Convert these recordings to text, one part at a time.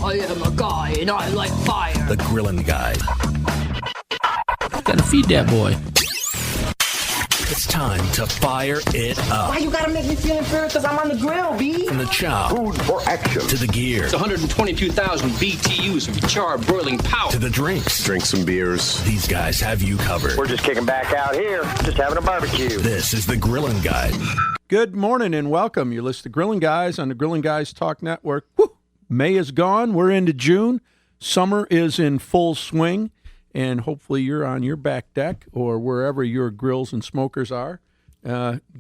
I am a guy and I like fire. The Grillin' Guy. Gotta feed that boy. It's time to fire it up. Why you gotta make me feel inferior because I'm on the grill, B? From the chop Food for action. to the gear It's 122,000 BTUs of charred boiling power. to the drinks. Drink some beers. These guys have you covered. We're just kicking back out here, just having a barbecue. This is the Grillin' Guy. Good morning and welcome. You're listening to Grilling Guys on the Grilling Guys Talk Network. Woo! May is gone. We're into June. Summer is in full swing, and hopefully you're on your back deck or wherever your grills and smokers are,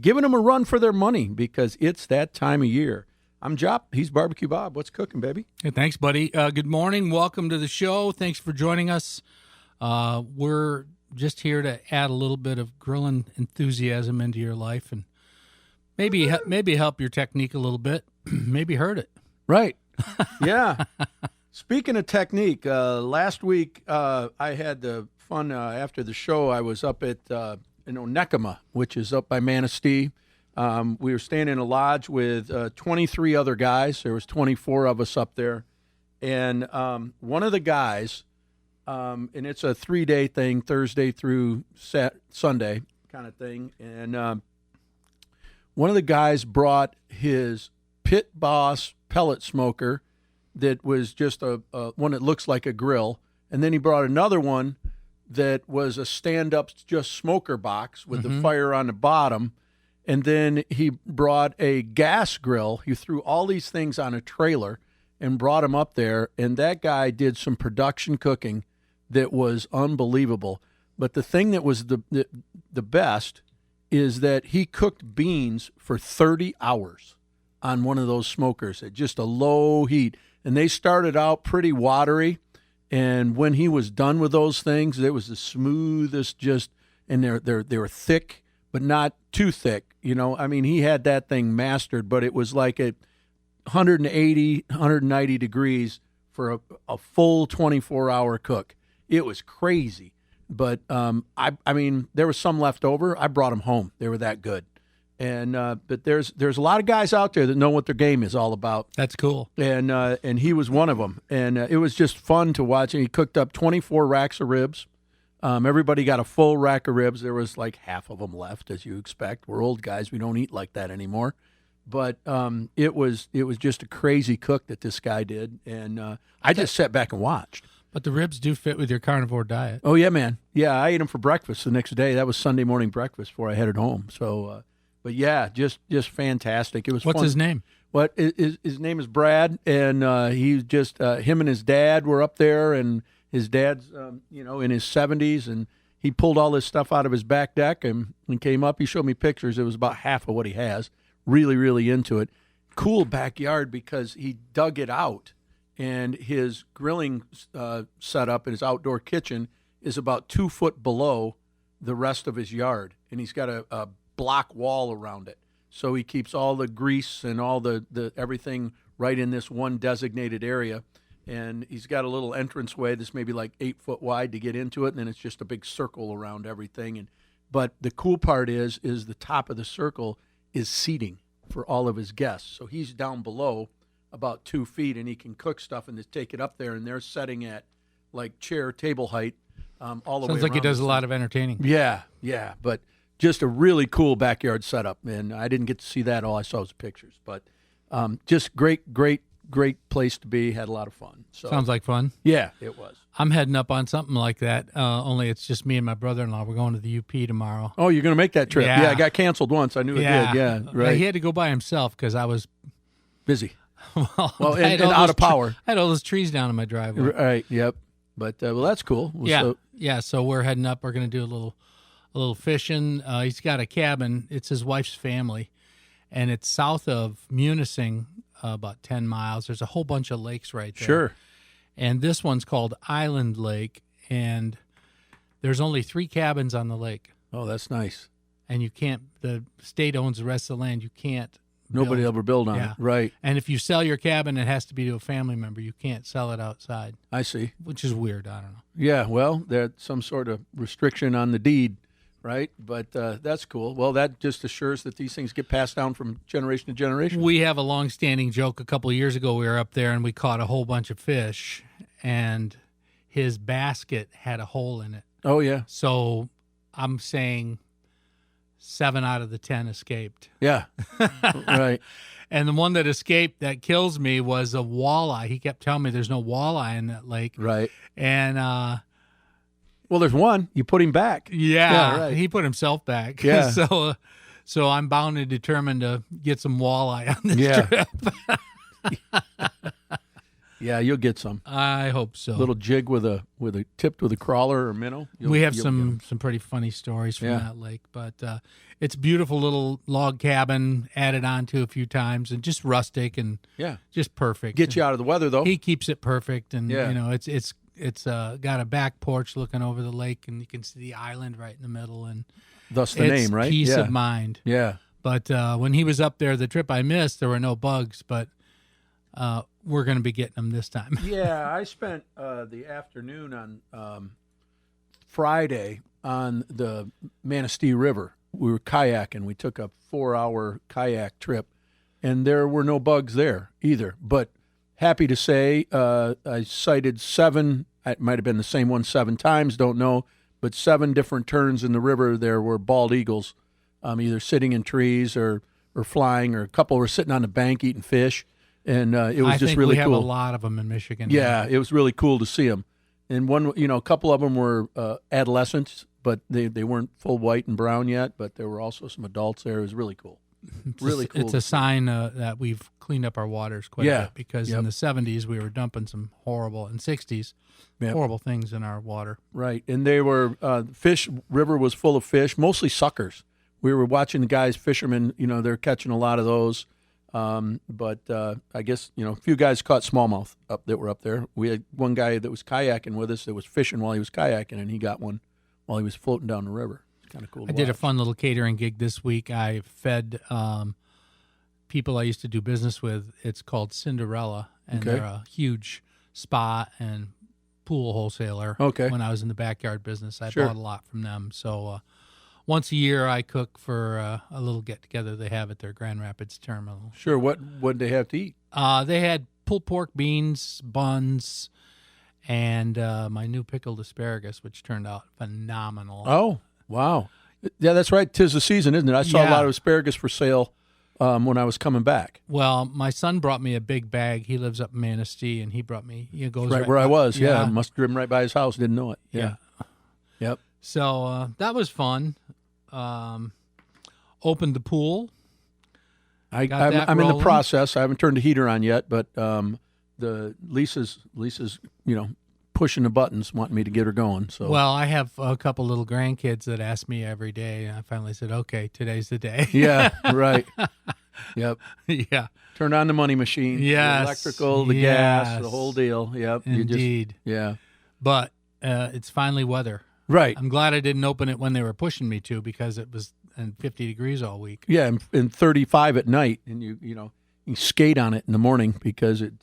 giving them a run for their money because it's that time of year. I'm Jop. He's Barbecue Bob. What's cooking, baby? Hey, thanks, buddy. Good morning. Welcome to the show. Thanks for joining us. We're just here to add a little bit of grilling enthusiasm into your life and maybe help your technique a little bit. Maybe hurt it. Right. Yeah. Speaking of technique, last week I had the fun after the show. I was up at Nekema, which is up by Manistee. We were staying in a lodge with 23 other guys. There was 24 of us up there, and one of the guys, and it's a 3-day thing, Thursday through Sunday kind of thing, and one of the guys brought his Pit Boss pellet smoker that was just a one that looks like a grill, and then he brought another one that was a stand-up just smoker box with the fire on the bottom, and then he brought a gas grill. He threw all these things on a trailer and brought them up there, and that guy did some production cooking that was unbelievable. But the thing that was the best is that he cooked beans for 30 hours on one of those smokers at just a low heat. And they started out pretty watery. And when he was done with those things, it was the smoothest and they were thick, but not too thick. You know, I mean, he had that thing mastered, but it was like at 180, 190 degrees for a full 24-hour cook. It was crazy. But, I mean, there was some left over. I brought them home. They were that good. And but there's a lot of guys out there that know what their game is all about. That's cool. And he was one of them. And it was just fun to watch. And he cooked up 24 racks of ribs. Everybody got a full rack of ribs. There was like half of them left, as you expect. We're old guys. We don't eat like that anymore. But it was just a crazy cook that this guy did. And I just sat back and watched. But the ribs do fit with your carnivore diet. Oh, yeah, man. Yeah, I ate them for breakfast the next day. That was Sunday morning breakfast before I headed home. So, but yeah, just fantastic. It was What's fun. his name? His name is Brad, and he just him and his dad were up there, and his dad's in his 70s, and he pulled all this stuff out of his back deck and came up. He showed me pictures. It was about half of what he has. Really, really into it. Cool backyard because he dug it out. And his grilling setup in his outdoor kitchen is about 2 foot below the rest of his yard. And he's got a block wall around it. So he keeps all the grease and all the everything right in this one designated area. And he's got a little entranceway that's maybe like 8 foot wide to get into it. And then it's just a big circle around everything. But the cool part is the top of the circle is seating for all of his guests. So he's down below about 2 feet, and he can cook stuff and just take it up there, and they're setting at like chair table height all the way around. Sounds like he does a lot of entertaining. Yeah, but just a really cool backyard setup, and I didn't get to see that. All I saw was pictures, but just great place to be. Had a lot of fun. So, Sounds like fun. Yeah, it was. I'm heading up on something like that, only it's just me and my brother-in-law. We're going to the UP tomorrow. Oh, you're going to make that trip? Yeah. I got canceled once. I knew it did. Yeah, right. He had to go by himself because I was busy. well, and out of power. I had all those trees down in my driveway. Right. Yep. But well, that's cool. So we're heading up. We're going to do a little fishing. He's got a cabin. It's his wife's family, and it's south of Munising, about 10 miles. There's a whole bunch of lakes right there. Sure. And this one's called Island Lake, and there's only 3 cabins on the lake. Oh, that's nice. And the state owns the rest of the land. You can't. Nobody ever build on it. Right. And if you sell your cabin, it has to be to a family member. You can't sell it outside. I see. Which is weird. I don't know. Yeah, well, there's some sort of restriction on the deed right? But that's cool. Well, that just assures that these things get passed down from generation to generation. We have a long-standing joke. A couple of years ago, we were up there and we caught a whole bunch of fish, and his basket had a hole in it. Oh, yeah. So I'm saying 7 out of the 10 escaped. Yeah. Right. And the one that escaped that kills me was a walleye. He kept telling me there's no walleye in that lake. Right. And Well, there's one. You put him back. yeah, right. he put himself back. Yeah. So I'm bound and determined to get some walleye on this Yeah. trip. Yeah, you'll get some. I hope so. Little jig with a tipped with a crawler or minnow. We have you'll some pretty funny stories from Yeah. that lake, but it's a beautiful little log cabin added on to a few times, and just rustic and Yeah. just perfect. Get you out of the weather, though. He keeps it perfect, and Yeah. you know it's got a back porch looking over the lake, and you can see the island right in the middle, and Thus the it's name, right? peace yeah. of mind. Yeah. But when he was up there, the trip I missed, there were no bugs, but we're going to be getting them this time. Yeah, I spent the afternoon on Friday on the Manistee River. We were kayaking. We took a 4-hour kayak trip, and there were no bugs there either. But happy to say I sighted 7, it might have been the same one 7 times, don't know, but 7 different turns in the river there were bald eagles, either sitting in trees or flying, or a couple were sitting on the bank eating fish. And it was I just think really we have cool. a lot of them in Michigan. Yeah, it was really cool to see them. And one, a couple of them were adolescents, but they weren't full white and brown yet. But there were also some adults there. It was really cool. Really cool. It's a sign that we've cleaned up our waters quite a Yeah. bit, because Yep. in the 70s we were dumping some horrible, and 60s, Yep. horrible things in our water. Right, and they were fish. River was full of fish, mostly suckers. We were watching the guys, fishermen. They're catching a lot of those. But I guess a few guys caught smallmouth that were up there. We had one guy that was kayaking with us that was fishing while he was kayaking, and he got one while he was floating down the river. It's kind of cool. I did a fun little catering gig this week. I fed people I used to do business with. It's called Cinderella, and Okay. they're a huge spa and pool wholesaler. Okay. When I was in the backyard business, I Sure. bought a lot from them. So once a year, I cook for a little get-together they have at their Grand Rapids terminal. Sure. What did they have to eat? They had pulled pork, beans, buns, and my new pickled asparagus, which turned out phenomenal. Oh, wow. Yeah, that's right. 'Tis the season, isn't it? I saw a Yeah. lot of asparagus for sale when I was coming back. Well, my son brought me a big bag. He lives up in Manistee, and he brought me. He goes Right where I was. Yeah. Yeah. Must have driven right by his house. Didn't know it. Yeah. Yep. So that was fun. Opened the pool. Got that I'm in the rolling. process. I haven't turned the heater on yet, but the Lisa's pushing the buttons, wanting me to get her going. So Well, I have a couple little grandkids that ask me every day, and I finally said, "Okay, today's the day." yeah, right. Yep. Yeah, Turn on the money machine. Yes. The electrical, the gas, the Yes. whole deal. Yep. indeed. Yeah. But it's finally weather. Right. I'm glad I didn't open it when they were pushing me to, because it was 50 degrees all week. Yeah, and 35 at night, and you skate on it in the morning because it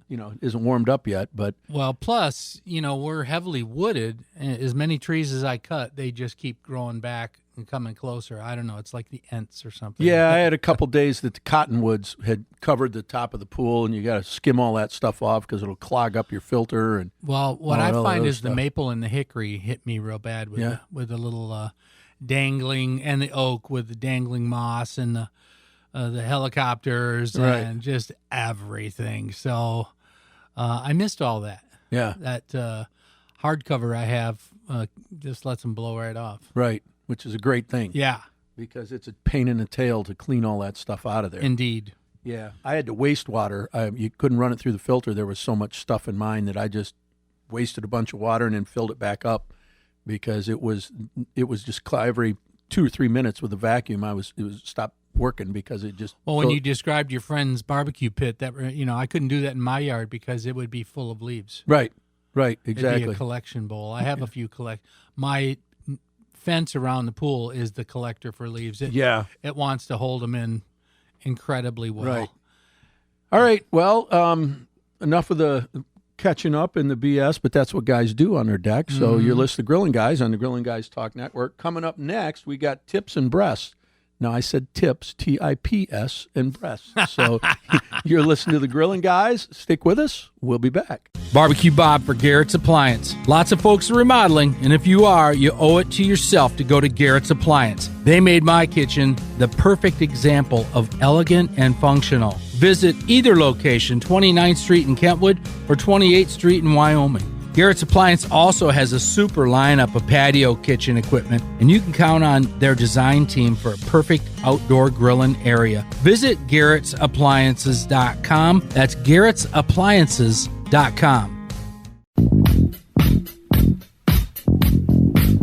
isn't warmed up yet. But Well, plus, we're heavily wooded. And as many trees as I cut, they just keep growing back and coming closer. I don't know. It's like the Ents or something. yeah, I had a couple days that the cottonwoods had covered the top of the pool, and you got to skim all that stuff off because it'll clog up your filter. And Well, what Oh, I all find other is the stuff. maple and the hickory hit me real bad with Yeah. the little dangling, and the oak with the dangling moss, and the helicopters, Right. and just everything. So I missed all that. yeah, That hardcover I have just lets them blow right off. right, which is a great thing. Yeah, Because it's a pain in the tail to clean all that stuff out of there. indeed. Yeah, I had to waste water. You couldn't run it through the filter. There was so much stuff in mine that I just wasted a bunch of water and then filled it back up because it was just every 2 or 3 minutes with the vacuum. It was stopped working because it just. Well, when you described your friend's barbecue pit, that I couldn't do that in my yard because it would be full of leaves. right, It'd be exactly. a collection bowl. I have a few My fence around the pool is the collector for leaves. Yeah. It wants to hold them in incredibly well. Right. All right. Well, enough of the catching up in the BS, but that's what guys do on their deck. So Mm-hmm. you're listening to Grilling Guys on the Grilling Guys Talk Network. Coming up next, we got tips and breasts. Now, I said tips, T-I-P-S, and breasts. So you're listening to the Grilling Guys. Stick with us. We'll be back. Barbecue Bob for Garrett's Appliance. Lots of folks are remodeling, and if you are, you owe it to yourself to go to Garrett's Appliance. They made my kitchen the perfect example of elegant and functional. Visit either location, 29th Street in Kentwood or 28th Street in Wyoming. Garrett's Appliance also has a super lineup of patio kitchen equipment, and you can count on their design team for a perfect outdoor grilling area. Visit Garrett'sAppliances.com. That's Garrett'sAppliances.com.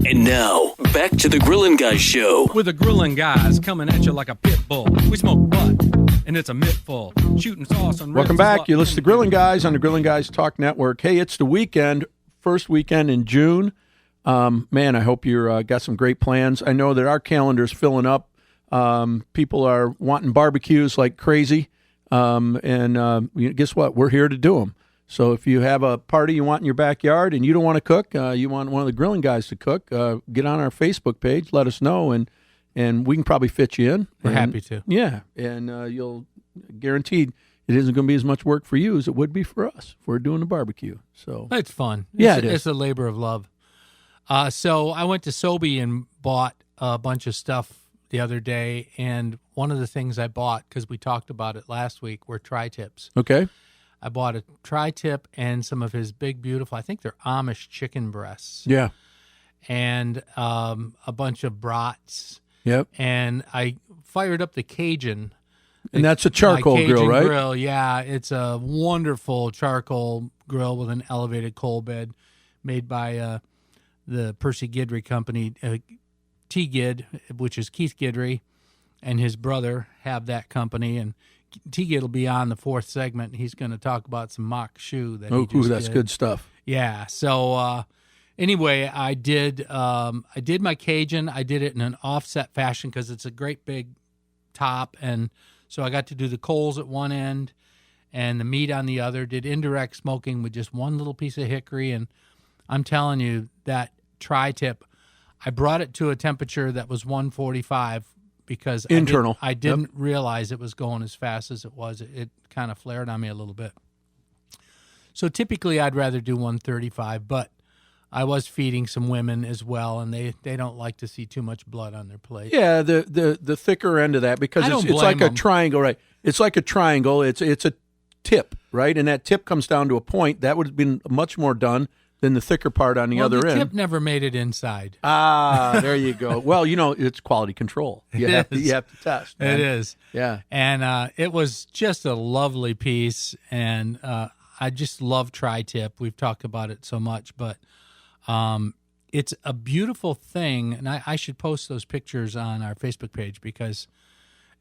And now, back to the Grillin' Guys Show. With the Grillin' Guys coming at you like a pit bull. We smoke butt, and it's a mittful. Shooting sauce on Welcome back. You listen to Grilling Guys on the Grilling Guys Talk Network. Hey, it's the weekend, first weekend in June. Man, I hope you got some great plans. I know that our calendar's filling up. People are wanting barbecues like crazy. Guess what? We're here to do them. So if you have a party you want in your backyard and you don't want to cook, you want one of the Grilling Guys to cook, get on our Facebook page, let us know, and we can probably fit you in. We're And- happy to. Yeah, and you'll guaranteed it isn't going to be as much work for you as it would be for us if we're doing a barbecue. So It's fun. Yeah, it's, it is. It's a labor of love. So I went to Sobe and bought a bunch of stuff the other day, and one of the things I bought, because we talked about it last week, were tri-tips. okay, I bought a tri-tip and some of his big, beautiful, I think they're Amish chicken breasts, yeah, and a bunch of brats. yep. And I fired up the Cajun. And that's a charcoal my Cajun grill, right? Grill, yeah. It's a wonderful charcoal grill with an elevated coal bed made by the Percy Gidry company, T-Gid, which is Keith Gidry, and his brother have that company. And T-Gid will be on the fourth segment. He's going to talk about some mock shoe that he Oh, just that's did. good stuff. Yeah. So anyway, I did my Cajun. I did it in an offset fashion because it's a great big top, and so I got to do the coals at one end and the meat on the other. Did indirect smoking with just one little piece of hickory, and I'm telling you that tri-tip, I brought it to a temperature that was 145 because Internal. I didn't realize it was going as fast as it was. It kind of flared on me a little bit. So typically I'd rather do 135, but I was feeding some women as well, and they don't like to see too much blood on their plate. Yeah, the thicker end of that, because I it's don't like blame a 'em. triangle, right? It's like a triangle. It's a tip, right? And that tip comes down to a point. That would have been much more done than the thicker part on the Well, other the end. tip never made it inside. Ah, there you go. Well, it's quality control. You have to test. man. It is. Yeah. And it was just a lovely piece, and I just love tri-tip. We've talked about it so much, but it's a beautiful thing, and I should post those pictures on our Facebook page because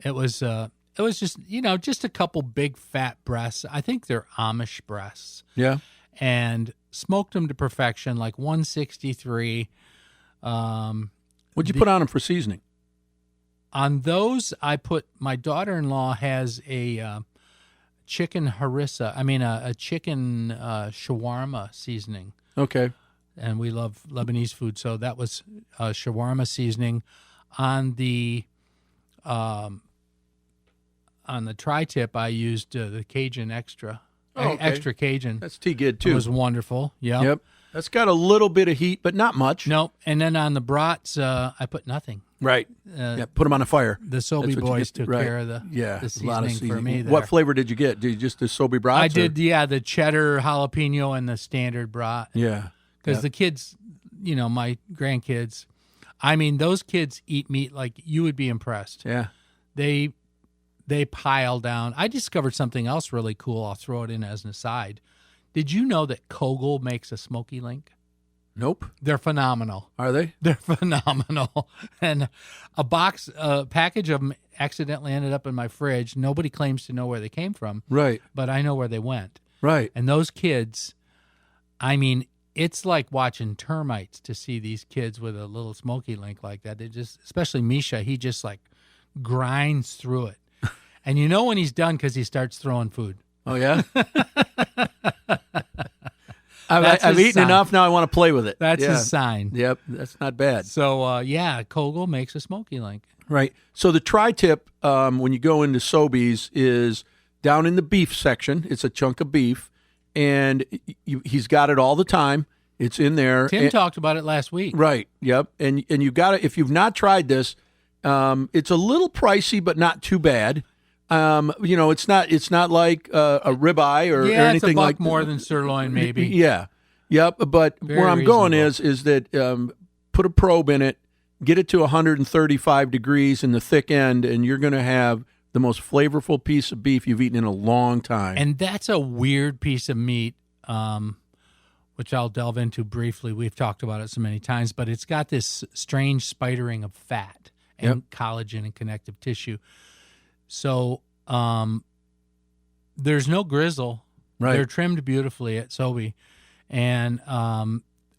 it was just just a couple big fat breasts. I think they're Amish breasts, Yeah. and smoked them to perfection, like 163. What'd you put on them for seasoning? On those, I put, my daughter-in-law has a chicken harissa. I mean, a chicken shawarma seasoning, Okay. and we love Lebanese food, so that was shawarma seasoning. On the tri-tip, I used the Cajun extra. Oh, okay. Extra Cajun. That's T-Gid It too. was wonderful. Yeah. Yep. That's got a little bit of heat, but not much. No, and then on the brats, I put nothing. Right. Yeah. Put them on a fire. The That's Sobe what you boys get- took right. care of the Yeah, the a lot of seasoning for me. What there. flavor did you get? Did you just the Sobe brats? I or- did, the cheddar jalapeno and the standard brat. Yeah. Because Yeah. the kids, my grandkids, I mean, those kids eat meat like you would be impressed. Yeah. They pile down. I discovered something else really cool. I'll throw it in as an aside. Did you know that Kogel makes a smoky link? Nope. They're phenomenal. Are they? They're phenomenal. And a package of them accidentally ended up in my fridge. Nobody claims to know where they came from, Right. but I know where they went. Right. And those kids, I mean, it's like watching termites to see these kids with a little smoky link like that. They just, especially Misha, he just like grinds through it. And you know when he's done because he starts throwing food. Oh yeah. I've eaten enough. Now I want to play with it. That's his sign. Yep, that's not bad. So, Kogel makes a smoky link. Right. So the tri-tip, when you go into Sobeys, is down in the beef section. It's a chunk of beef, and he's got it all the time. It's in there. Tim talked about it last week. Right. Yep. And you got it. If you've not tried this, it's a little pricey, but not too bad. It's not like a ribeye or anything it's a buck like more than sirloin, maybe. Yeah. Yep. But Very where I'm going reasonable. is that put a probe in it, get it to 135 degrees in the thick end, and you're going to have the most flavorful piece of beef you've eaten in a long time. And that's a weird piece of meat, which I'll delve into briefly. We've talked about it so many times, but it's got this strange spidering of fat and collagen and connective tissue. So there's no grizzle. Right. They're trimmed beautifully at Sobe. And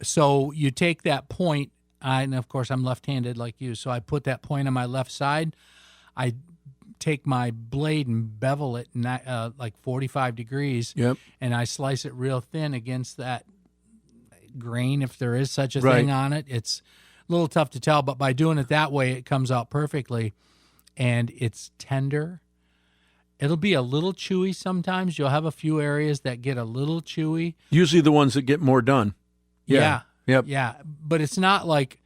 so you take that point, and of course I'm left-handed like you, so I put that point on my left side. I take my blade and bevel it like 45 degrees, and I slice it real thin against that grain, if there is such a thing on it. It's a little tough to tell, but by doing it that way, it comes out perfectly, and it's tender. It'll be a little chewy sometimes. You'll have a few areas that get a little chewy. Usually the ones that get more done. Yeah. Yep. Yeah, but it's not like,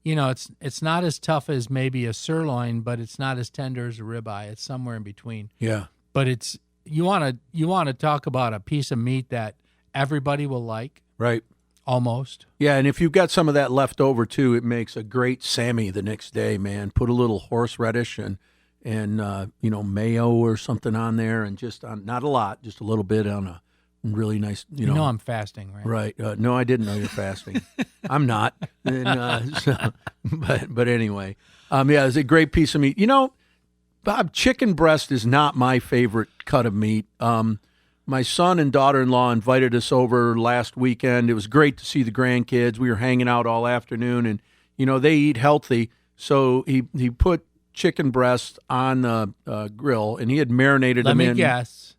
it's not as tough as maybe a sirloin, but it's not as tender as a ribeye. It's somewhere in between. Yeah. But it's you want to talk about a piece of meat that everybody will like. Right. Almost. Yeah, and if you've got some of that left over too, it makes a great Sammy the next day, man. Put a little horseradish and mayo or something on there, and just not a lot, just a little bit on a really nice, You know I'm fasting, right? Right. No, I didn't know you're fasting. I'm not. And, but anyway, it's a great piece of meat. Bob, chicken breast is not my favorite cut of meat. My son and daughter-in-law invited us over last weekend. It was great to see the grandkids. We were hanging out all afternoon, and they eat healthy. So he put chicken breast on the grill, and he had marinated them in. Let me guess.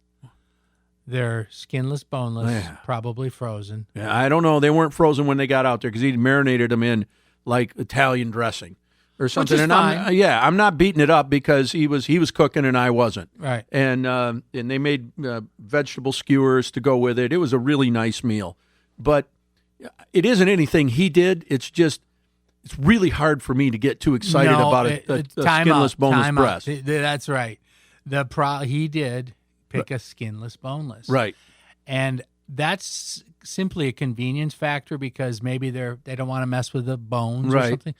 They're skinless, boneless, probably frozen. Yeah, I don't know. They weren't frozen when they got out there because he marinated them in like Italian dressing or something. Which is fine. I'm not beating it up because he was cooking and I wasn't. Right. And they made vegetable skewers to go with it. It was a really nice meal, but it isn't anything he did. It's really hard for me to get too excited about a skinless, boneless breast. That's right. He did pick a skinless, boneless. Right. And that's simply a convenience factor because maybe they don't want to mess with the bones or something.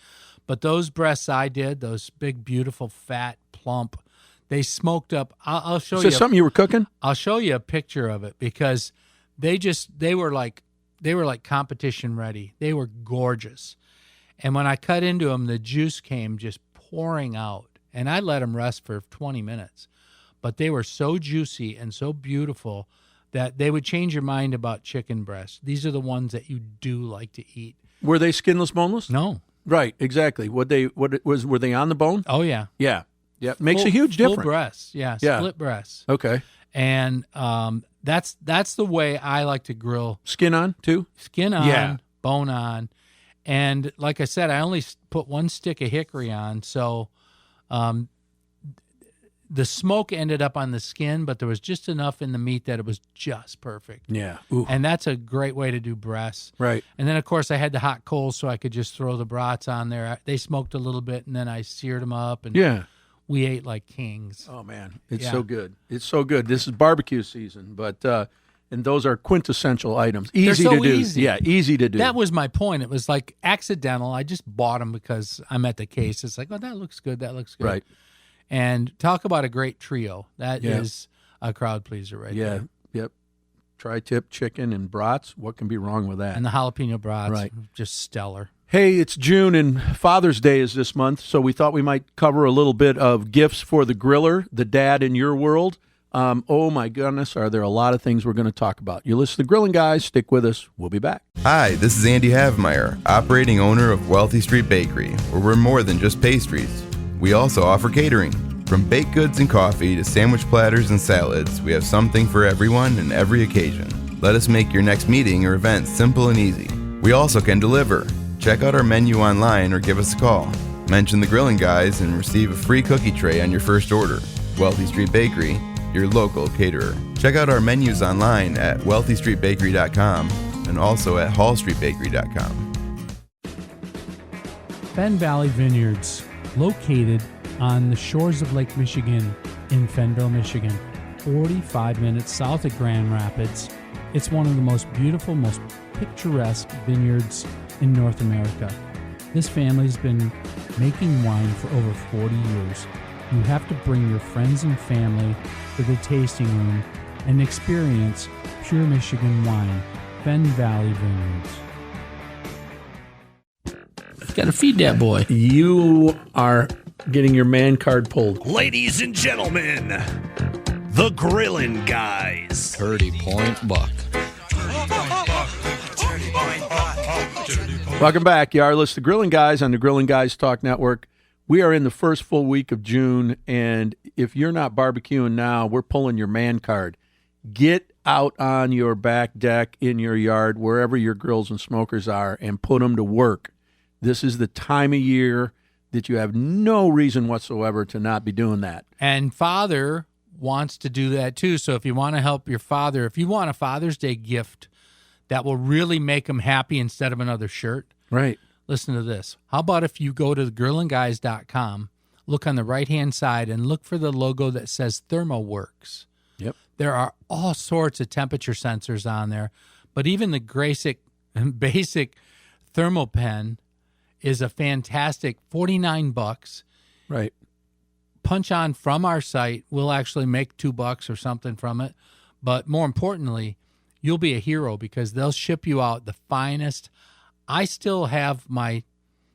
But those breasts I did, those big, beautiful, fat, plump, they smoked up. I'll show you. Is this something you were cooking? I'll show you a picture of it because they were like competition ready. They were gorgeous. And when I cut into them, the juice came just pouring out. And I let them rest for 20 minutes. But they were so juicy and so beautiful that they would change your mind about chicken breasts. These are the ones that you do like to eat. Were they skinless, boneless? No. Right, exactly. Were they on the bone? Oh, yeah. Yeah. Yeah. Makes a huge difference. Full breasts. Yeah. Split breasts. Okay. And that's the way I like to grill. Skin on, too? Skin on, bone on. And like I said, I only put one stick of hickory on, so the smoke ended up on the skin, but there was just enough in the meat that it was just perfect. Yeah. Ooh. And that's a great way to do breasts. Right. And then, of course, I had the hot coals so I could just throw the brats on there. They smoked a little bit, and then I seared them up, and we ate like kings. Oh, man. It's so good. It's so good. This is barbecue season, but and those are quintessential items. Easy They're so to do. easy. Yeah, easy to do. That was my point. It was like accidental. I just bought them because I'm at the case. It's like, oh, that looks good. That looks good. Right. And talk about a great trio. That is a crowd pleaser right there. Yep. Tri-tip chicken and brats. What can be wrong with that? And the jalapeno brats, just stellar. Hey, it's June and Father's Day is this month, so we thought we might cover a little bit of gifts for the griller, the dad in your world. Oh, my goodness, are there a lot of things we're going to talk about. You listen to the Grilling Guys. Stick with us. We'll be back. Hi, this is Andy Havmeyer, operating owner of Wealthy Street Bakery, where we're more than just pastries. We also offer catering. From baked goods and coffee to sandwich platters and salads, we have something for everyone and every occasion. Let us make your next meeting or event simple and easy. We also can deliver. Check out our menu online or give us a call. Mention the Grilling Guys and receive a free cookie tray on your first order. Wealthy Street Bakery, your local caterer. Check out our menus online at wealthystreetbakery.com and also at hallstreetbakery.com. Fenn Valley Vineyards, located on the shores of Lake Michigan in Fennville, Michigan, 45 minutes south of Grand Rapids. It's one of the most beautiful, most picturesque vineyards in North America. This family's been making wine for over 40 years. You have to bring your friends and family to the tasting room and experience pure Michigan wine. Fenn Valley Vineyards. Got to feed that boy. You are getting your man card pulled. Ladies and gentlemen, the Grilling Guys. 30-point buck. Welcome back, Yarless, the Grilling Guys on the Grilling Guys Talk Network. We are in the first full week of June, and if you're not barbecuing now, we're pulling your man card. Get out on your back deck, in your yard, wherever your grills and smokers are, and put them to work. This is the time of year that you have no reason whatsoever to not be doing that. And Father wants to do that too. So if you want to help your father, if you want a Father's Day gift that will really make him happy instead of another shirt, right? Listen to this. How about if you go to grillingguys.com, look on the right-hand side, and look for the logo that says ThermoWorks. Yep. There are all sorts of temperature sensors on there, but even the basic ThermoPen is a fantastic $49. Right. Punch on from our site. We'll actually make $2 or something from it. But more importantly, you'll be a hero because they'll ship you out the finest. I still have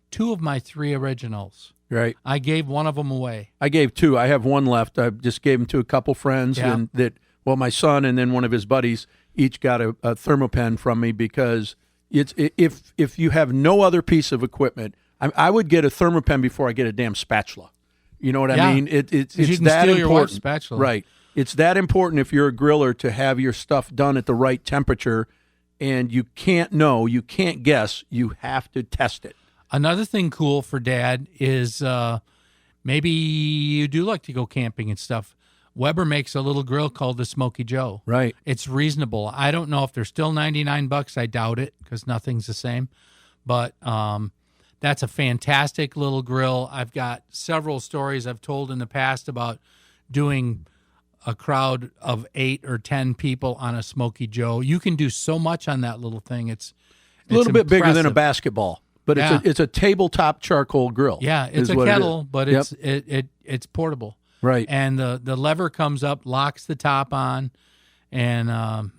two of my 3 originals. Right. I gave one of them away. I gave 2. I have 1 left. I just gave them to a couple friends, Yeah. and my son and then one of his buddies each got a ThermoPen from me because it's if you have no other piece of equipment, I would get a ThermoPen before I get a damn spatula. You know what I mean? It's you can that steal your wife's important. spatula. Right. It's that important if you're a griller to have your stuff done at the right temperature, and you can't guess. You have to test it. Another thing cool for Dad is maybe you do like to go camping and stuff. Weber makes a little grill called the Smoky Joe. Right. It's reasonable. I don't know if they're still $99. I doubt it because nothing's the same. But that's a fantastic little grill. I've got several stories I've told in the past about doing a crowd of 8 or 10 people on a Smoky Joe. You can do so much on that little thing. It's a little bit bigger than a impressive. basketball, but Yeah. it's a tabletop charcoal grill. Yeah, it's is a what it kettle, is. but Yep. it's portable. Right. And the lever comes up, locks the top on, and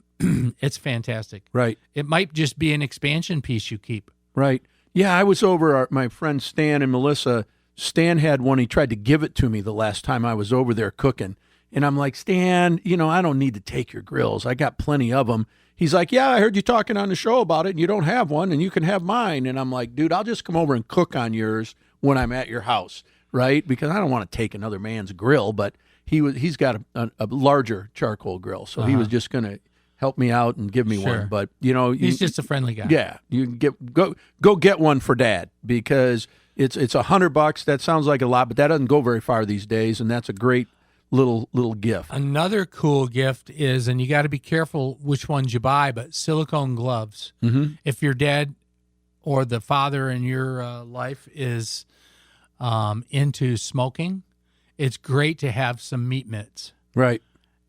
it's fantastic. Right. It might just be an expansion piece you keep. Right. Yeah, I was over my friend Stan and Melissa. Stan had one. He tried to give it to me the last time I was over there cooking. And I'm like, Stan, I don't need to take your grills. I got plenty of them. He's like, yeah, I heard you talking on the show about it, and you don't have one, and you can have mine. And I'm like, dude, I'll just come over and cook on yours when I'm at your house, right? Because I don't want to take another man's grill, but he's got a larger charcoal grill, so he was just going to help me out and give me Sure. one. But, He's just a friendly guy. yeah, you can go get one for Dad because it's $100. That sounds like a lot, but that doesn't go very far these days, and that's a great little gift. Another cool gift is, and you got to be careful which ones you buy, but silicone gloves. Mm-hmm. If your dad or the father in your life is into smoking, it's great to have some meat mitts. Right.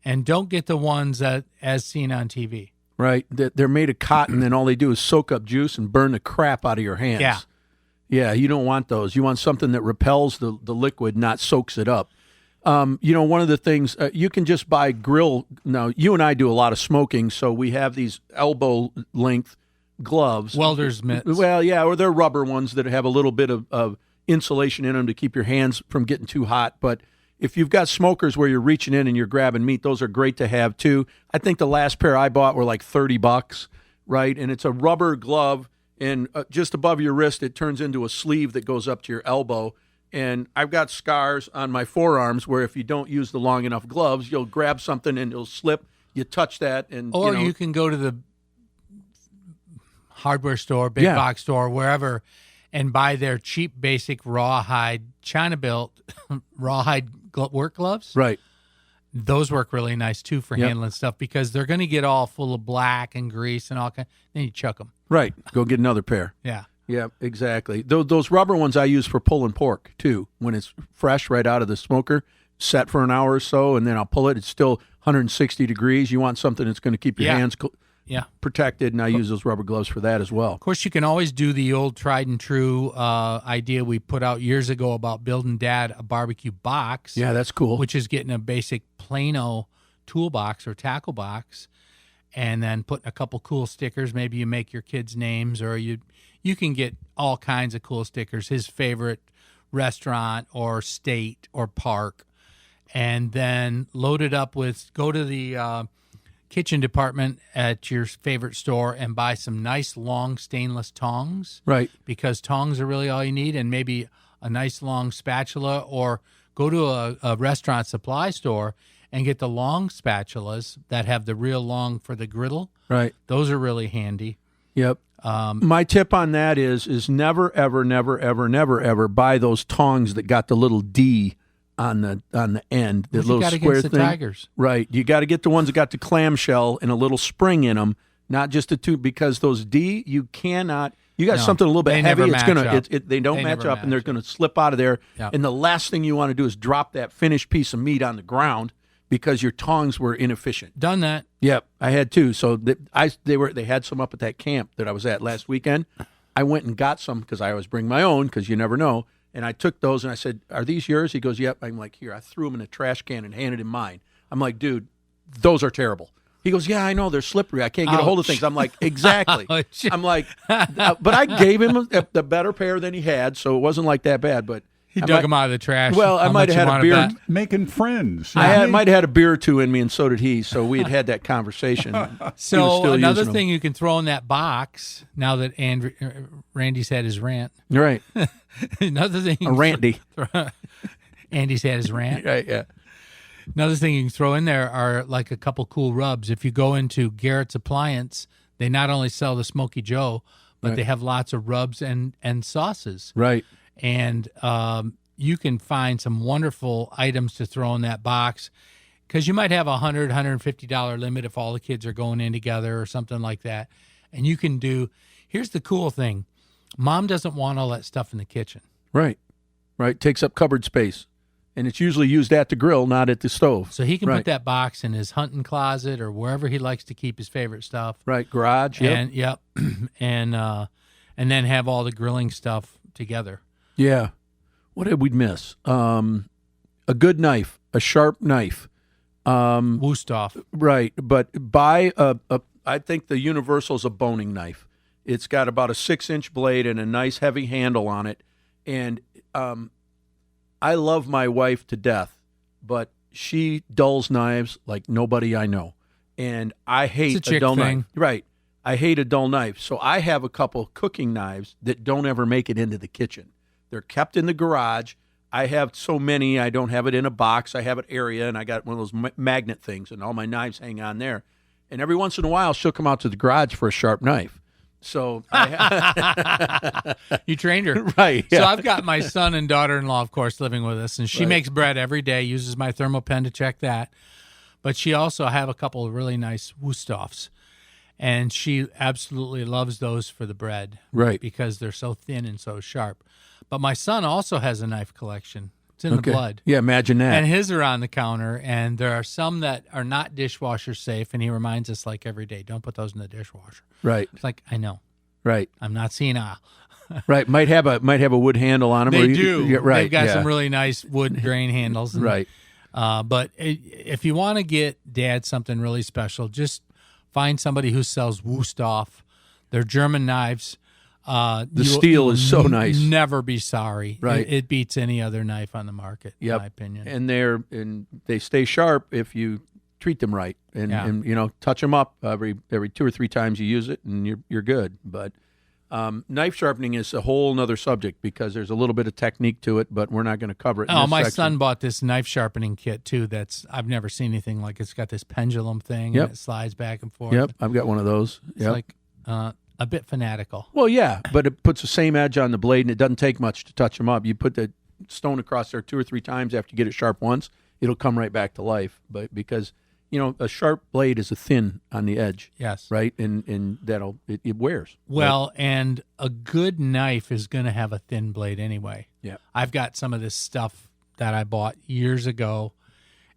And don't get the ones that as seen on TV. Right. They're made of cotton, and all they do is soak up juice and burn the crap out of your hands. Yeah. Yeah, you don't want those. You want something that repels the liquid, not soaks it up. One of the things, you can just buy grill. Now, you and I do a lot of smoking, so we have these elbow-length gloves. Welder's mitts. Well, yeah, or they're rubber ones that have a little bit of insulation in them to keep your hands from getting too hot. But if you've got smokers where you're reaching in and you're grabbing meat, those are great to have, too. I think the last pair I bought were like $30, right? And it's a rubber glove, and just above your wrist, it turns into a sleeve that goes up to your elbow. And I've got scars on my forearms where if you don't use the long enough gloves, you'll grab something and it'll slip You touch that, and Or you know, you can go to the hardware store, big Yeah. box store, wherever, and buy their cheap, basic rawhide, China-built rawhide work gloves. right. Those work really nice too for Yep. handling stuff because they're going to get all full of black and grease and all kind. Then you chuck them. Right. Go get another pair. Yeah. Yeah, exactly. Those rubber ones I use for pulling pork too. When it's fresh right out of the smoker, set for an hour or so, and then I'll pull it. It's still 160 degrees. You want something that's going to keep your Yeah. hands Yeah. protected, and I use those rubber gloves for that as well. Of course, you can always do the old tried and true idea we put out years ago about building Dad a barbecue box. Yeah, that's cool. Which is getting a basic Plano toolbox or tackle box, and then putting a couple cool stickers. Maybe you make your kids' names, or you can get all kinds of cool stickers. His favorite restaurant or state or park, and then load it up with. Go to the kitchen department at your favorite store and buy some nice long stainless tongs. Right. Because tongs are really all you need, and maybe a nice long spatula, or go to a restaurant supply store and get the long spatulas that have the real long for the griddle. Right. Those are really handy. Yep. My tip on that is never, ever, never, ever, never, ever buy those tongs that got the little D on the end, the What you little got square against the thing. Tigers? Right. You got to get the ones that got the clamshell and a little spring in them, not just a tube, because those D, you cannot. You got No, something a little bit they heavy. never It's gonna. match up. They don't They match never up, and they're match going to slip out of there. Yep. And the last thing you want to do is drop that finished piece of meat on the ground because your tongs were inefficient. Done that. Yep, I had two. So they had some up at that camp that I was at last weekend. I went and got some because I always bring my own because you never know. And I took those and I said, "Are these yours?" He goes, "Yep." I'm like, "Here." I threw them in a trash can and handed him mine. I'm like, "Dude, those are terrible." He goes, "Yeah, I know. They're slippery. I can't get a hold of things." I'm like, "Exactly." Ouch. I'm like, but I gave him the better pair than he had, so it wasn't like that bad. But He I dug might- them out of the trash. Well, I How might much have you had a want beer. bet? Making friends. I might have had a beer or two in me, and so did he. So we had that conversation. He was So still another using them. thing you can throw in that box now that Randy's had his rant. Right. Another thing, A Randy. Andy's had his rant. Right, yeah. Another thing you can throw in there are like a couple cool rubs. If you go into Garrett's Appliance, they not only sell the Smoky Joe, but Right. they have lots of rubs and sauces. Right. And you can find some wonderful items to throw in that box because you might have a $100, $150 limit if all the kids are going in together or something like that. And you can do, here's the cool thing. Mom doesn't want all that stuff in the kitchen. Right. Right. Takes up cupboard space. And it's usually used at the grill, not at the stove. So he can Right. put that box in his hunting closet or wherever he likes to keep his favorite stuff. Right. Garage. Yep. And yep. And then have all the grilling stuff together. Yeah. What did we miss? A good knife, a sharp knife. Wusthof. Right. But buy I think the Universal's a boning knife. It's got about a 6-inch blade and a nice heavy handle on it. And I love my wife to death, but she dulls knives like nobody I know. And I hate It's a chick dull thing. knife. Right. I hate a dull knife. So I have a couple cooking knives that don't ever make it into the kitchen. They're kept in the garage. I have so many, I don't have it in a box. I have it area, and I got one of those magnet things, and all my knives hang on there. And every once in a while, she'll come out to the garage for a sharp knife. So You trained her. Right. So Yeah. I've got my son and daughter-in-law, of course, living with us, and she Right. makes bread every day, uses my ThermoPen to check that. But she also have a couple of really nice Wustofs, and she absolutely loves those for the bread. Right. Because they're so thin and so sharp. But my son also has a knife collection. It's in the blood. Yeah, imagine that. And his are on the counter, and there are some that are not dishwasher safe, and he reminds us like every day, don't put those in the dishwasher. Right. It's like, I know. Right. I'm not senile. Right. Might have a wood handle on them. They or you- do. Yeah, right. They've got yeah. some really nice wood drain handles. And, Right. But if you want to get Dad something really special, just find somebody who sells Wusthof. They're German knives. The steel is so nice. Never be sorry. Right. It beats any other knife on the market, in my opinion. And they stay sharp if you treat them right, and Yeah. and touch them up every 2 or 3 times you use it, and you're good. But Knife sharpening is a whole nother subject because there's a little bit of technique to it, but we're not going to cover it. Oh, my son bought this knife sharpening kit too. I've never seen anything like it. It's got this pendulum thing and it slides back and forth. Yep, I've got one of those. It's like a bit fanatical. Well, yeah, but it puts the same edge on the blade, and it doesn't take much to touch them up. You put the stone across there 2 or 3 times after you get it sharp once, it'll come right back to life. But because a sharp blade is a thin on the edge. Yes. Right, and it wears. Well, right? And a good knife is going to have a thin blade anyway. Yeah. I've got some of this stuff that I bought years ago,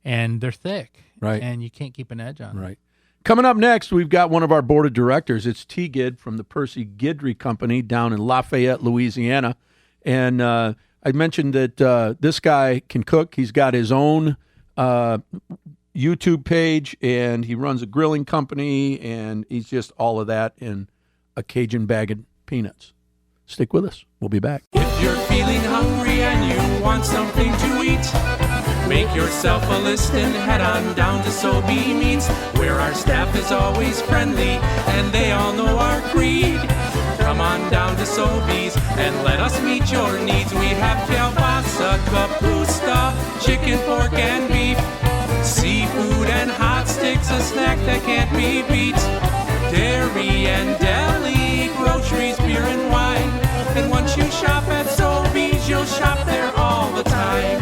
and they're thick. Right. And you can't keep an edge on them. Right. Coming up next, we've got one of our board of directors. It's T. Gid from the Percy Guidry Company down in Lafayette, Louisiana. And I mentioned that this guy can cook. He's got his own YouTube page, and he runs a grilling company, and he's just all of that in a Cajun bag of peanuts. Stick with us. We'll be back. If you're feeling hungry and you want something to eat, make yourself a list and head on down to Sobey Meats, where our staff is always friendly and they all know our creed. Come on down to Sobey's and let us meet your needs. We have kielbasa, kapusta, chicken, pork, and beef, seafood and hot sticks, a snack that can't be beat. Dairy and deli, groceries, beer and wine. And once you shop at Sobeys, you'll shop there all the time.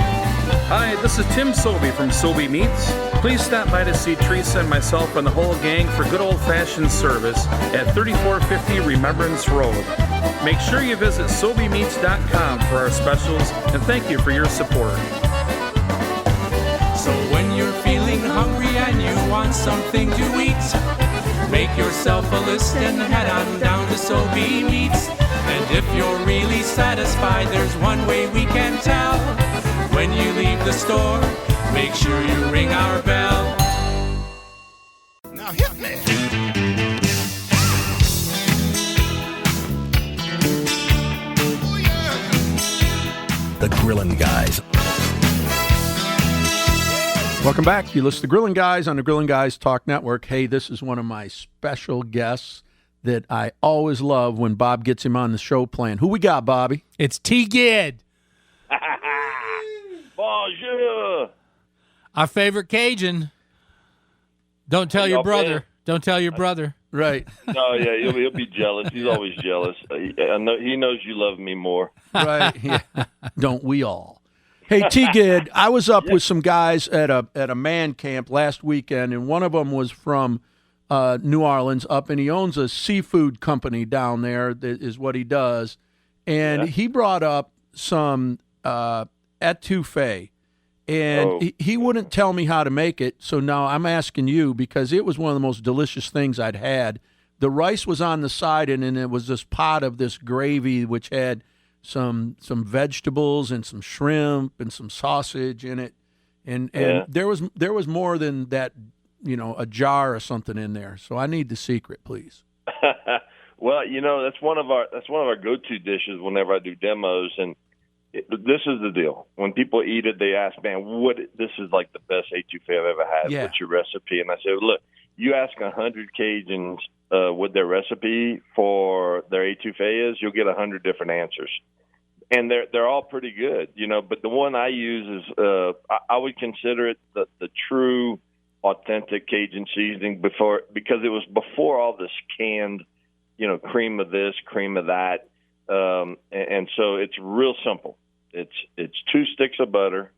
Hi, this is Tim Sobey from Sobey Meats. Please stop by to see Teresa and myself and the whole gang for good old-fashioned service at 3450 Remembrance Road. Make sure you visit SobeyMeats.com for our specials, and thank you for your support. So when you're feeling hungry and you want something to eat, make yourself a list and head on down to Sobey Meats. And if you're really satisfied, there's one way we can tell. When you leave the store, make sure you ring our bell. Now hit me. The Grillin' Guys. Welcome back. You listen to the Grillin' Guys on the Grillin' Guys Talk Network. Hey, this is one of my special guests that I always love when Bob gets him on the show playing. Who we got, Bobby? It's T. Gid. Bonjour. Our favorite Cajun. Don't tell your brother. Don't tell your brother. Right. No, yeah, he'll be jealous. He's always jealous. I know he knows you love me more. Right. Yeah. Don't we all? Hey, T. Gid, I was up with some guys at a man camp last weekend, and one of them was from New Orleans and he owns a seafood company down there. That is what he does. And he brought up some etouffee, and he wouldn't tell me how to make it. So now I'm asking you, because it was one of the most delicious things I'd had. The rice was on the side, and then it was this pot of this gravy, which had some vegetables and some shrimp and some sausage in it. And there was more than that, a jar or something in there. So I need the secret, please. Well, that's one of our go-to dishes whenever I do demos, and this is the deal. When people eat it, they ask, "Man, this is like the best etouffee I've ever had. Yeah. What's your recipe?" And I say, "Look, you ask 100 Cajuns what their recipe for their etouffee is, you'll get 100 different answers, and they're all pretty good, But the one I use is I would consider it the true, authentic Cajun seasoning because it was before all this canned, cream of this, cream of that, and so it's real simple. It's 2 sticks of butter,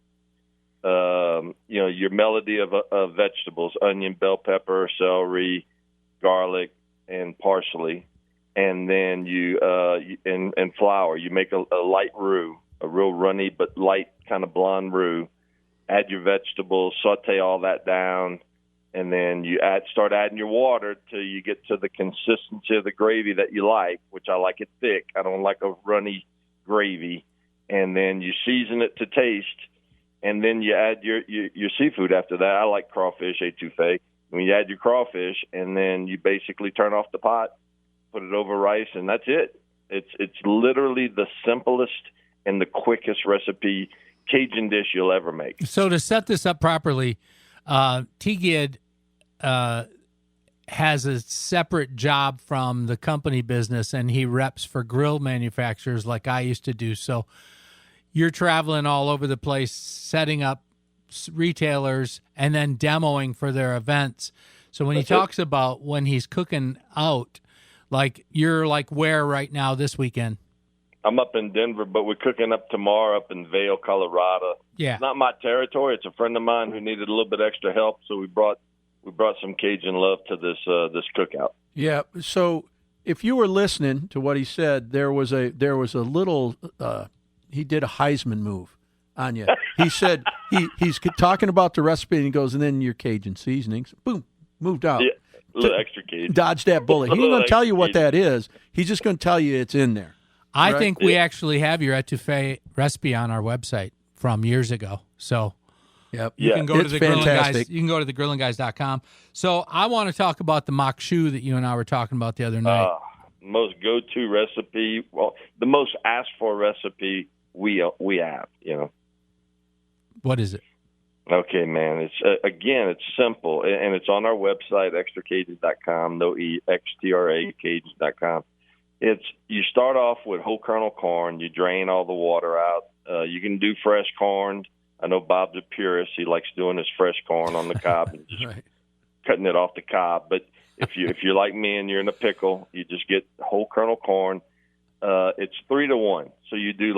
your melody of vegetables, onion, bell pepper, celery, garlic, and parsley, and then and flour. You make a light roux, a real runny but light kind of blonde roux. Add your vegetables, saute all that down, and then you start adding your water till you get to the consistency of the gravy that you like, which I like it thick. I don't like a runny gravy. And then you season it to taste, and then you add your seafood after that. I like crawfish etouffee. When you add your crawfish, and then you basically turn off the pot, put it over rice, and that's it. It's literally the simplest and the quickest recipe Cajun dish you'll ever make. So to set this up properly, T. Gid has a separate job from the company business, and he reps for grill manufacturers like I used to do. So you're traveling all over the place, setting up retailers and then demoing for their events. So when he talks about when he's cooking out, like you're like where right now this weekend? I'm up in Denver, but we're cooking up tomorrow up in Vail, Colorado. Yeah. It's not my territory. It's a friend of mine who needed a little bit extra help, so we brought some Cajun love to this cookout. Yeah. So if you were listening to what he said, there was a little he did a Heisman move on you. He said he's talking about the recipe, and he goes, and then your Cajun seasonings, boom, moved out. Yeah, a little extra Cajun. Dodge that bullet. He ain't going to tell you what that is. He's just going to tell you it's in there. I think we actually have your etouffee recipe on our website from years ago. So you can go to the Grilling Guys. You can go to thegrillinguys.com. So I want to talk about the makshu that you and I were talking about the other night. Most go-to recipe, well, the most asked for recipe we have, you know. What is it? Okay, man. It's it's simple, and it's on our website, extracajun.com, no E, XTRA, Cajun.com. You start off with whole kernel corn. You drain all the water out. You can do fresh corn. I know Bob's a purist. He likes doing his fresh corn on the cob and just cutting it off the cob. But if you're like me and you're in a pickle, you just get whole kernel corn. It's 3-to-1. So you do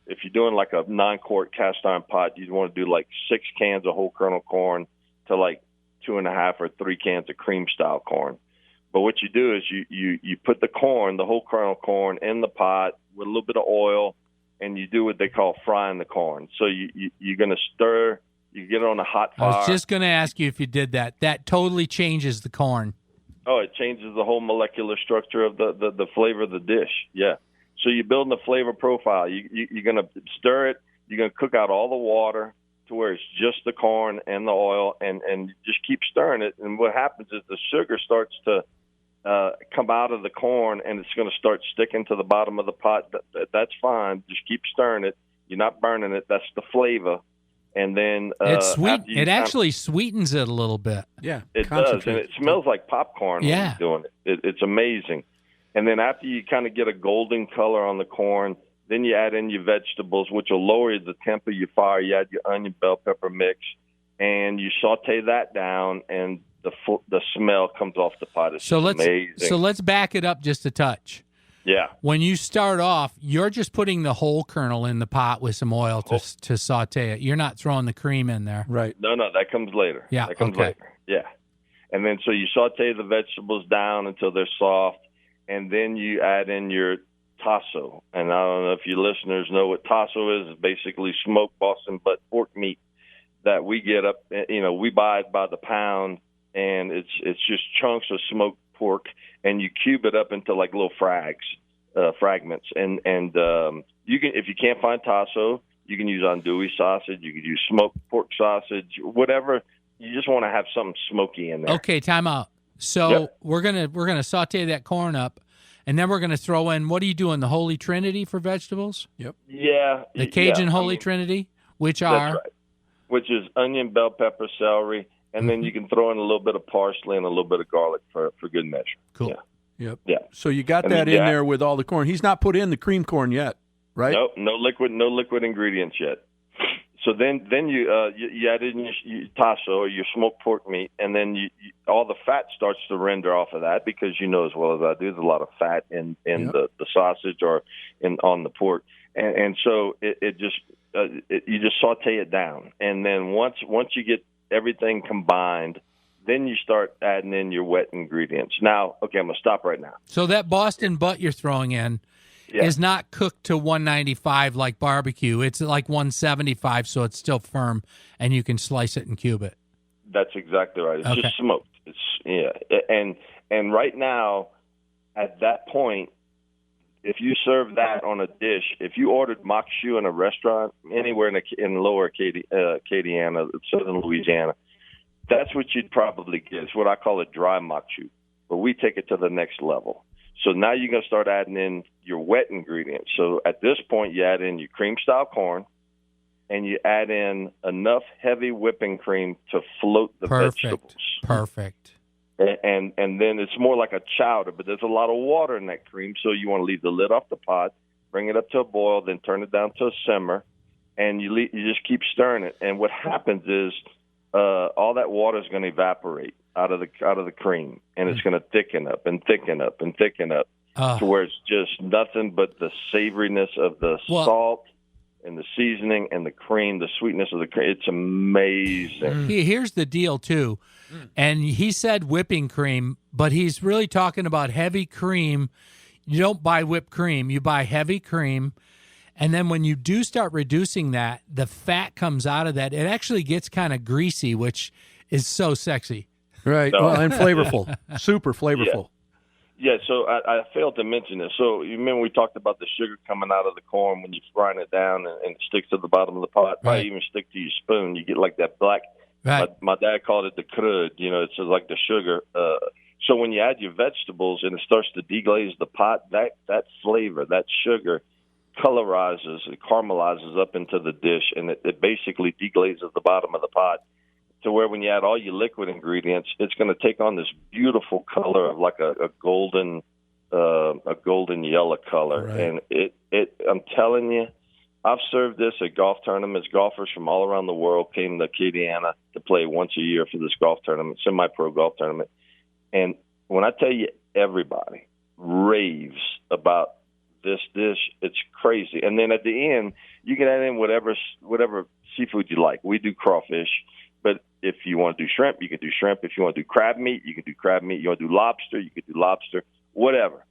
if you're doing like a 9-quart cast iron pot, you'd want to do like 6 cans of whole kernel corn to like 2.5 or 3 cans of cream style corn. But what you do is you put the corn, the whole kernel corn, in the pot with a little bit of oil, and you do what they call frying the corn. So you're going to stir. You get it on a hot fire. I was just going to ask you if you did that. That totally changes the corn. Oh, it changes the whole molecular structure of the flavor of the dish. Yeah. So you're building the flavor profile. You're going to stir it. You're going to cook out all the water to where it's just the corn and the oil, and just keep stirring it. And what happens is the sugar starts to come out of the corn, and it's going to start sticking to the bottom of the pot. That's fine. Just keep stirring it. You're not burning it. That's the flavor. And then it's sweet. It actually sweetens it a little bit. Yeah, it does, and it smells like popcorn when you're doing it. It's amazing. And then after you kind of get a golden color on the corn, then you add in your vegetables, which will lower the temp of your fire. You add your onion, bell pepper mix, and you saute that down, and the smell comes off the pot. It's amazing. So let's back it up just a touch. Yeah. When you start off, you're just putting the whole kernel in the pot with some oil to saute it. You're not throwing the cream in there. Right. No, that comes later. Yeah. That comes later. Yeah. And then so you saute the vegetables down until they're soft, and then you add in your tasso. And I don't know if your listeners know what tasso is. It's basically smoked Boston butt pork meat that we get up, we buy it by the pound, and it's just chunks of smoked pork, and you cube it up into like little fragments. And you can, if you can't find tasso, you can use andouille sausage, you can use smoked pork sausage, whatever. You just want to have something smoky in there. Okay, time out. So we're gonna saute that corn up, and then we're gonna throw in, what are you doing, the Holy Trinity for vegetables? Yep. Yeah. The Cajun Holy Trinity, which are? Right. Which is onion, bell pepper, celery, and then you can throw in a little bit of parsley and a little bit of garlic for good measure. Cool. Yeah. Yep. Yeah. So you got that in there with all the corn. He's not put in the cream corn yet, right? Nope, no liquid ingredients yet. So then you add in your tasso or your smoked pork meat, and then all the fat starts to render off of that, because as well as I do, there's a lot of fat in the sausage or on the pork, and so you just saute it down, and then once you get everything combined, then you start adding in your wet ingredients. Now, okay, I'm gonna stop right now. So that Boston butt you're throwing in is not cooked to 195 like barbecue. It's like 175, so it's still firm, and you can slice it and cube it. That's exactly right. It's just smoked. And right now, at that point, if you serve that on a dish, if you ordered makshu in a restaurant anywhere in lower Acadiana, southern Louisiana, that's what you'd probably get. It's what I call a dry makshu, but we take it to the next level. So now you're going to start adding in your wet ingredients. So at this point, you add in your cream-style corn, and you add in enough heavy whipping cream to float the vegetables. Perfect. and then it's more like a chowder, but there's a lot of water in that cream, so you want to leave the lid off the pot, bring it up to a boil, then turn it down to a simmer, and you just keep stirring it. And what happens is all that water is going to evaporate out of the cream, and it's going to thicken up and thicken up and thicken up to where it's just nothing but the savoriness of the salt and the seasoning and the cream, the sweetness of the cream. It's amazing. Here's the deal, too. And he said whipping cream, but he's really talking about heavy cream. You don't buy whipped cream. You buy heavy cream. And then when you do start reducing that, the fat comes out of that. It actually gets kind of greasy, which is so sexy. Right. So, well, and flavorful. Super flavorful. Yeah, so I failed to mention this. So you remember we talked about the sugar coming out of the corn when you frying it down and it sticks to the bottom of the pot. Right. Even stick to your spoon. You get like that black. Right. My dad called it the crud. It's like the sugar. So when you add your vegetables and it starts to deglaze the pot, that flavor, that sugar, colorizes, it caramelizes up into the dish, and it basically deglazes the bottom of the pot to where when you add all your liquid ingredients, it's going to take on this beautiful color of like a golden yellow color. Right. And it I'm telling you, I've served this at golf tournaments. Golfers from all around the world came to Acadiana to play once a year for this golf tournament, semi-pro golf tournament. And when I tell you everybody raves about this dish, it's crazy. And then at the end, you can add in whatever seafood you like. We do crawfish, but if you want to do shrimp, you can do shrimp. If you want to do crab meat, you can do crab meat. You want to do lobster, you can do lobster. Whatever's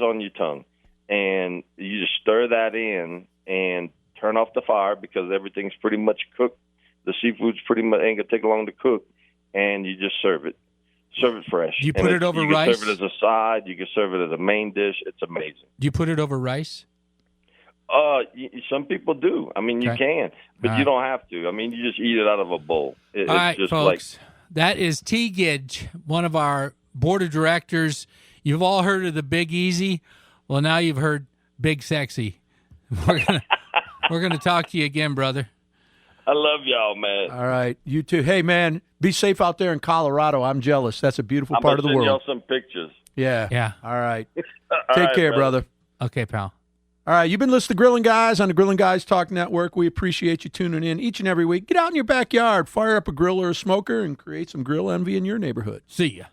on your tongue. And you just stir that in and turn off the fire because everything's pretty much cooked. The seafood's pretty much ain't gonna take long to cook, and you just serve it. Serve it fresh. Do you put it over rice? You can serve it as a side. You can serve it as a main dish. It's amazing. Do you put it over rice? Some people do. I mean, you can, but you don't have to. I mean, you just eat it out of a bowl. All right, just folks. That is T. Gidge, one of our board of directors. You've all heard of the Big Easy. Well, now you've heard Big Sexy. We're gonna talk to you again, brother. I love y'all, man. All right, you too. Hey, man, be safe out there in Colorado. I'm jealous. That's a beautiful part of the world. I'm gonna send y'all some pictures. Yeah. All right. Take care, brother. Okay, pal. All right, you've been listening to Grilling Guys on the Grilling Guys Talk Network. We appreciate you tuning in each and every week. Get out in your backyard, fire up a grill or a smoker, and create some grill envy in your neighborhood. See ya.